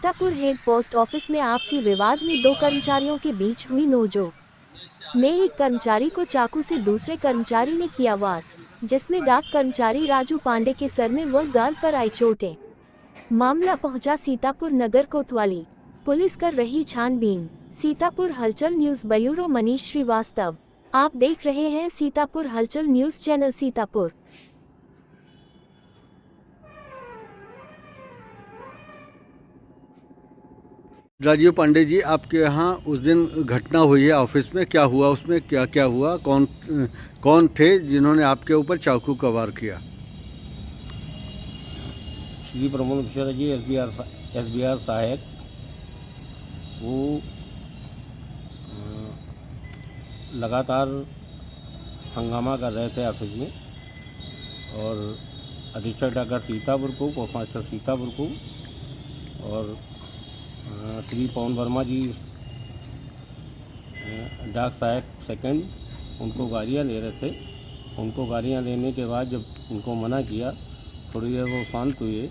Sitapur head post office में आपसी विवाद में दो कर्मचारियों के बीच हुई नोकझोंक में एक कर्मचारी को चाकू से दूसरे कर्मचारी ने किया वार, जिसमें डाक कर्मचारी राजू पांडे के सर में व गाल पर आई चोटें। मामला पहुंचा सीतापुर नगर कोतवाली। पुलिस कर रही छानबीन। सीतापुर हलचल न्यूज ब्यूरो मनीष श्रीवास्तव। आप देख रहे हैं सीतापुर हलचल न्यूज चैनल सीतापुर। राजीव पांडे जी, आपके यहाँ उस दिन घटना हुई है ऑफिस में, क्या हुआ उसमें, क्या क्या हुआ, कौन थे जिन्होंने आपके ऊपर चाकू का वार किया? श्री प्रमोद मिश्रा जी एसबीआर सहायक, वो लगातार हंगामा कर रहे थे ऑफिस में और अधीक्षक डाक सीतापुर को, पोस्ट मास्टर सीतापुर को और श्री पवन वर्मा जी डाक सहायक सेकंड, उनको गालियाँ दे रहे थे। उनको गालियाँ देने के बाद जब उनको मना किया, थोड़ी देर वो शांत हुए,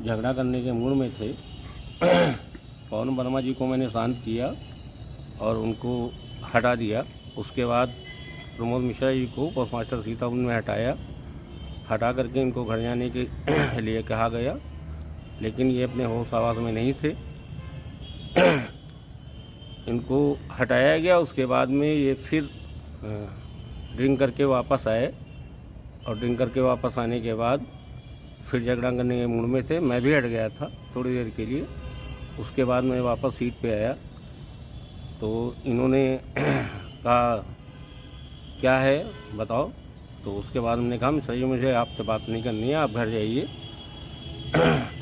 झगड़ा करने के मूड में थे। पवन वर्मा जी को मैंने शांत किया और उनको हटा दिया। उसके बाद प्रमोद मिश्रा जी को पोस्ट मास्टर सीतापुर में हटा करके इनको घर जाने के लिए कहा गया, लेकिन ये अपने होश आवास में नहीं थे। इनको हटाया गया। उसके बाद में ये फिर ड्रिंक करके वापस आए और ड्रिंक करके वापस आने के बाद फिर झगड़ा करने के मूड में थे। मैं भी हट गया था थोड़ी देर के लिए। उसके बाद मैं वापस सीट पे आया तो इन्होंने कहा क्या है बताओ। तो उसके बाद मैंने कहा मिश्रा जी, मुझे आपसे बात नहीं करनी है, आप घर जाइए,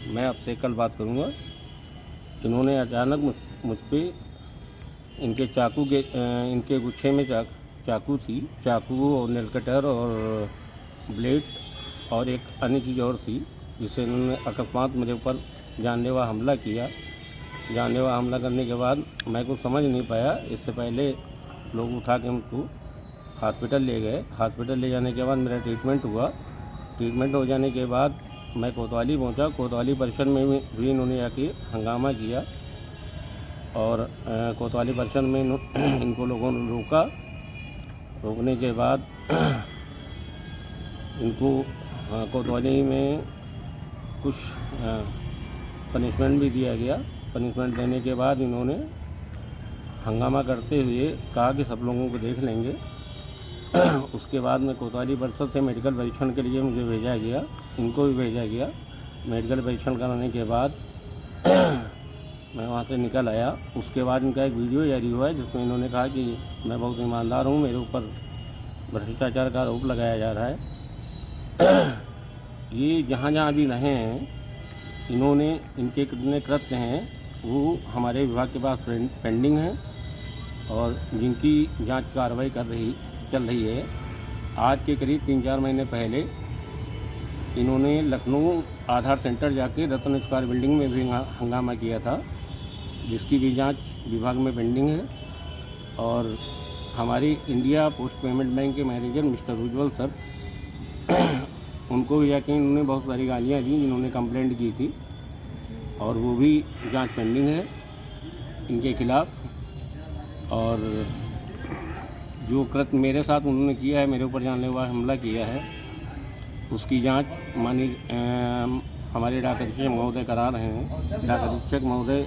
मैं आपसे कल बात करूँगा। इन्होंने अचानक मुझ पे इनके इनके गुच्छे में चाकू थी, चाकू और नेल कटर और ब्लेड और एक अन्य चीज़ और थी, जिससे इन्होंने अकस्मात मेरे ऊपर जानलेवा हमला किया। जानलेवा हमला करने के बाद मैं कुछ समझ नहीं पाया। इससे पहले लोग उठा के हमको हॉस्पिटल ले गए। हॉस्पिटल ले जाने के बाद मेरा ट्रीटमेंट हुआ। ट्रीटमेंट हो जाने के बाद मैं कोतवाली पहुंचा। कोतवाली परिसर में भी इन्होंने आके हंगामा किया और कोतवाली परिसर में इनको लोगों ने रोका। रोकने के बाद इनको कोतवाली में कुछ पनिशमेंट भी दिया गया। पनिशमेंट देने के बाद इन्होंने हंगामा करते हुए कहा कि सब लोगों को देख लेंगे। उसके बाद में कोतवाली परिषद से मेडिकल परीक्षण के लिए मुझे भेजा गया, इनको भी भेजा गया। मेडिकल परीक्षण कराने के बाद मैं वहाँ से निकल आया। उसके बाद इनका एक वीडियो जारी हुआ है जिसमें इन्होंने कहा कि मैं बहुत ईमानदार हूँ, मेरे ऊपर भ्रष्टाचार का आरोप लगाया जा रहा है। ये जहाँ जहाँ भी रहे हैं, इन्होंने इनके कितने कृत्य हैं वो हमारे विभाग के पास पेंडिंग है और जिनकी जांच कार्रवाई चल रही है। आज के करीब 3-4 महीने पहले इन्होंने लखनऊ आधार सेंटर जाके रतन स्क्वायर बिल्डिंग में भी हंगामा किया था, जिसकी भी जांच विभाग में पेंडिंग है। और हमारी इंडिया पोस्ट पेमेंट बैंक के मैनेजर मिस्टर उज्ज्वल सर, उनको भी जाके इन्होंने बहुत सारी गालियाँ दी जिन्होंने कंप्लेंट की थी और वो भी जांच पेंडिंग है इनके खिलाफ़। और जो कृत्य मेरे साथ उन्होंने किया है, मेरे ऊपर जानलेवा हमला किया है, उसकी जांच माननीय हमारे डाक अधीक्षक महोदय करा रहे हैं। डाक अधीक्षक महोदय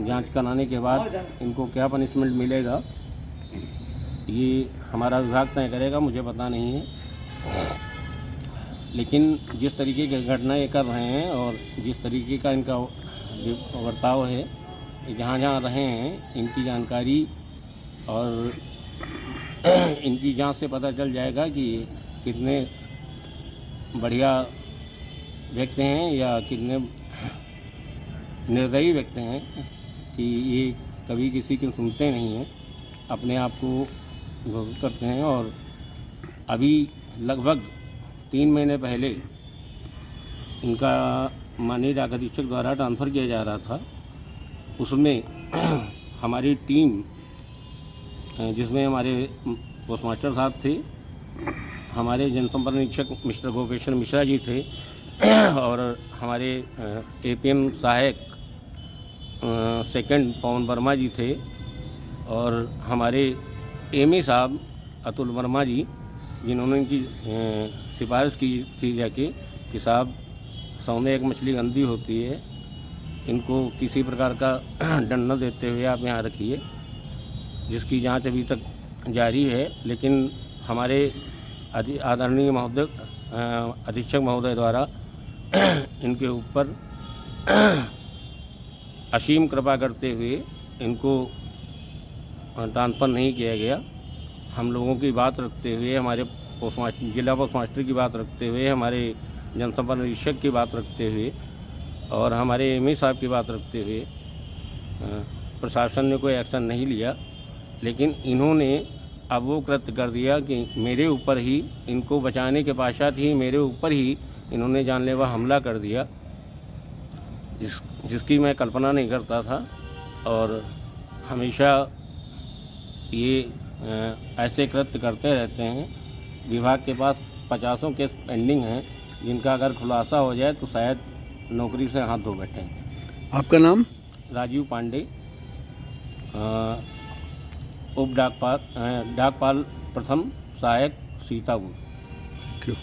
जांच कराने के बाद इनको क्या पनिशमेंट मिलेगा ये हमारा विभाग तय करेगा, मुझे पता नहीं है। लेकिन जिस तरीके की घटना ये कर रहे हैं और जिस तरीके का इनका बर्ताव है, जहाँ जहाँ रहे हैं इनकी जानकारी और इनकी जांच से पता चल जाएगा कि कितने बढ़िया व्यक्ति हैं या कितने निर्दयी व्यक्ति हैं कि ये कभी किसी की सुनते नहीं हैं, अपने आप को घोषित करते हैं। और अभी लगभग 3 महीने पहले इनका माननीय डाक अधीक्षक द्वारा ट्रांसफ़र किया जा रहा था। उसमें हमारी टीम, जिसमें हमारे पोस्टमास्टर साहब थे, हमारे जनसंपर्क निरीक्षक मिस्टर गोपेश्वर मिश्रा जी थे और हमारे एपीएम सहायक सेकंड पवन वर्मा जी थे, और हमारे एमए साहब अतुल वर्मा जी, जिन्होंने इनकी सिफारिश की थी जाके कि साहब सौंदे एक मछली गंदी होती है, इनको किसी प्रकार का दंड न देते हुए आप यहाँ रखिए, जिसकी जांच अभी तक जारी है। लेकिन हमारे आदरणीय महोदय अधीक्षक महोदय द्वारा इनके ऊपर असीम कृपा करते हुए इनको ट्रांसफ़र नहीं किया गया। हम लोगों की बात रखते हुए, हमारे जिला पोस्ट मास्टर की बात रखते हुए, हमारे जनसंपर्क निरीक्षक की बात रखते हुए और हमारे एमए साहब की बात रखते हुए प्रशासन ने कोई एक्शन नहीं लिया। लेकिन इन्होंने अब वो कृत्य कर दिया कि मेरे ऊपर ही, इनको बचाने के पश्चात ही मेरे ऊपर ही इन्होंने जानलेवा हमला कर दिया, जिसकी मैं कल्पना नहीं करता था। और हमेशा ये ऐसे कृत्य करते रहते हैं। विभाग के पास 50 केस पेंडिंग हैं, जिनका अगर खुलासा हो जाए तो शायद नौकरी से हाथ धो बैठेंगे। आपका नाम? राजीव पांडे, उप डाकपाल प्रथम सहायक सीतापुर। क्यों?